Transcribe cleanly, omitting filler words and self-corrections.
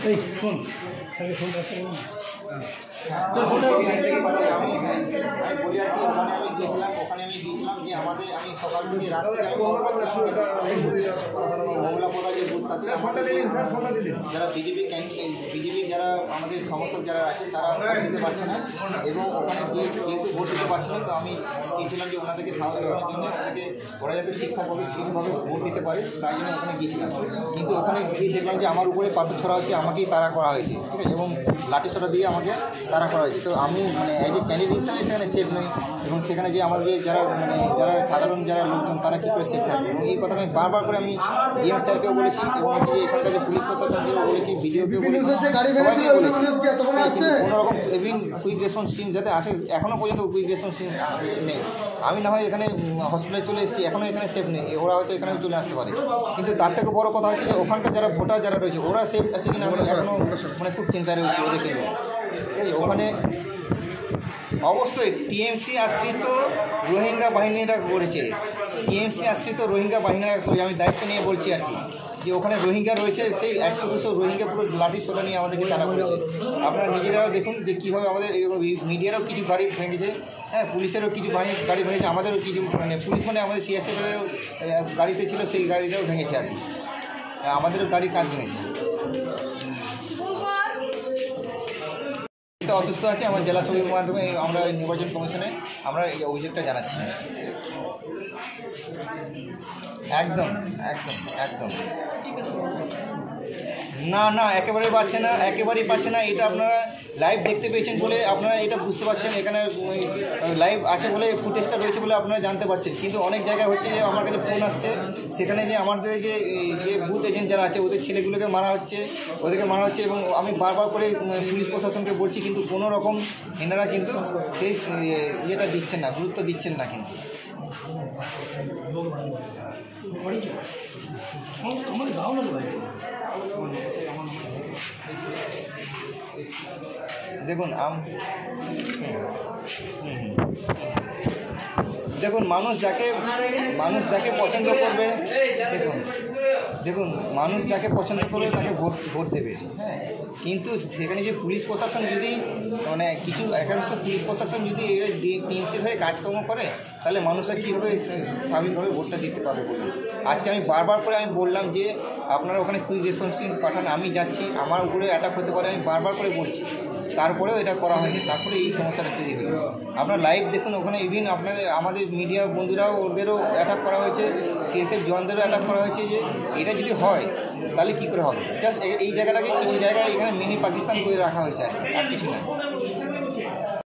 এই ফোন সাথে ফোন আছে আমি বলি আর কি ওখানে আমি গিয়েছিলাম যে আমি সকাল থেকে রাত থেকে আমি খবর পাচ্ছিলাম মঙ্গলা প্রদা যে বুথটাতে আমাদের যারা বিজেপি যারা আমাদের সমর্থক যারা আছে তারা ভোট দিতে পারছে না এবং ওখানে যেহেতু ভোট দিতে পারছে না তো আমি গিয়েছিলাম যে ওনাদেরকে সাহায্য করার জন্য ওরা যাতে ঠিকঠাকভাবে ঠিকভাবে ভোট দিতে পারে তাই জন্য ওখানে গিয়েছিলাম। কিন্তু ওখানে গিয়ে দেখলাম যে আমার উপরে পাথর ছড়া হচ্ছে, আমাকেই তাড়া করা হয়েছে, ঠিক আছে, এবং লাঠি সোটা দিয়ে আমাকে তাড়া করা হয়েছে। তো আমি মানে এজ এ ক্যান্ডিডেট হিসাবে সেখানে সেফ নই এবং সেখানে যে আমাদের যারা যারা সাধারণ যারা লোকজন তারা কী করে সেফ থাকবে এবং এই কথাটা আমি বারবার করে আমি ডিএম স্যারকেও বলেছি এবং হচ্ছে যে এখানকার যে পুলিশ প্রশাসনকেও বলেছি, ভিডিওকেও বলেছি, কোনোরকম এভিং কুইক রেসপন্স টিম যাতে আসে, এখনও পর্যন্ত কুইক রেসপন্স টিম নেই। আমি না হয় এখানে হসপিটালে চলে এসেছি, এখনও এখানে সেফ নেই, ওরা হয়তো এখানে চলে আসতে পারে। কিন্তু তার থেকে বড় কথা হচ্ছে যে ওখানকার যারা ভোটার যারা রয়েছে ওরা সেফ আছে কিনা আমি এখনও মানে খুব চিন্তায় রয়েছি ওদেরকে নিয়ে। ওখানে অবশ্যই টিএমসি আশ্রিত রোহিঙ্গা বাহিনীরা করেছে, টিএমসি আশ্রিত রোহিঙ্গা বাহিনীরা করে, আমি দায়িত্ব নিয়ে বলছি আর কি, যে ওখানে রোহিঙ্গা রয়েছে, সেই 100-200 রোহিঙ্গা পুরো লাঠি সোটা নিয়ে আমাদেরকে তারা করেছে। আপনারা নিজেরাও দেখুন যে কীভাবে আমাদের মিডিয়ারও কিছু গাড়ি ভেঙেছে, হ্যাঁ, পুলিশেরও কিছু গাড়ি ভেঙেছে, আমাদেরও কিছু মানে পুলিশ মানে আমাদের সিএসএফের গাড়িতে ছিল, সেই গাড়িটাও ভেঙেছে আর কি, আমাদেরও গাড়ির কাজ ভেঙেছে। অসুস্থ আছে, আমার জেলা সমিতির মাধ্যমে আমরা নির্বাচন কমিশনে আমরা এই অভিযোগটা জানাচ্ছি। একদম একদম একদম না না, একেবারেই পাচ্ছে না। এটা আপনারা লাইভ দেখতে পেয়েছেন বলে আপনারা এটা বুঝতে পারছেন, এখানে লাইভ আছে বলে ফুটেজটা রয়েছে বলে আপনারা জানতে পারছেন। কিন্তু অনেক জায়গায় হচ্ছে যে আমার কাছে ফোন আসছে, সেখানে যে আমাদের যে বুথ এজেন্ট যারা আছে ওদের ছেলেগুলোকে ওদেরকে মারা হচ্ছে এবং আমি বারবার করে পুলিশ প্রশাসনকে বলছি, কিন্তু কোনো রকম এনারা কিন্তু সেই ইয়েটা দিচ্ছেন না, গুরুত্ব দিচ্ছেন না। কিন্তু দেখুন মানুষ যাকে পছন্দ করবে, দেখুন মানুষ যাকে পছন্দ করবে তাকে ভোট দেবে, হ্যাঁ। কিন্তু সেখানে যে পুলিশ প্রশাসন যদি মানে কিছু একাংশ পুলিশ প্রশাসন যদি টিএমসির হয়ে কাজকর্ম করে তাহলে মানুষরা কীভাবে স্বাভাবিকভাবে ভোটটা দিতে পারবে বলে আজকে আমি বারবার করে আমি বললাম যে আপনারা ওখানে কুইক রেসপন্স টিম পাঠান, আমি যাচ্ছি, আমার উপরে অ্যাটাক হতে পারে, আমি বারবার করে বলছি, তারপরেও এটা করা হয়নি, তারপরে এই সমস্যাটা তৈরি হলো। আপনারা লাইভ দেখুন, ওখানে ইভিন আমাদের মিডিয়া বন্ধুরাও ওদেরও অ্যাটাক করা হয়েছে, সিএসএফ জওয়ানদেরও অ্যাটাক করা হয়েছে। যে এটা যদি হয় তাহলে কী করে হবে? জাস্ট এই জায়গাটাকে কিছু জায়গায় এখানে মিনি পাকিস্তান করে রাখা হয়েছে আর কিছু না।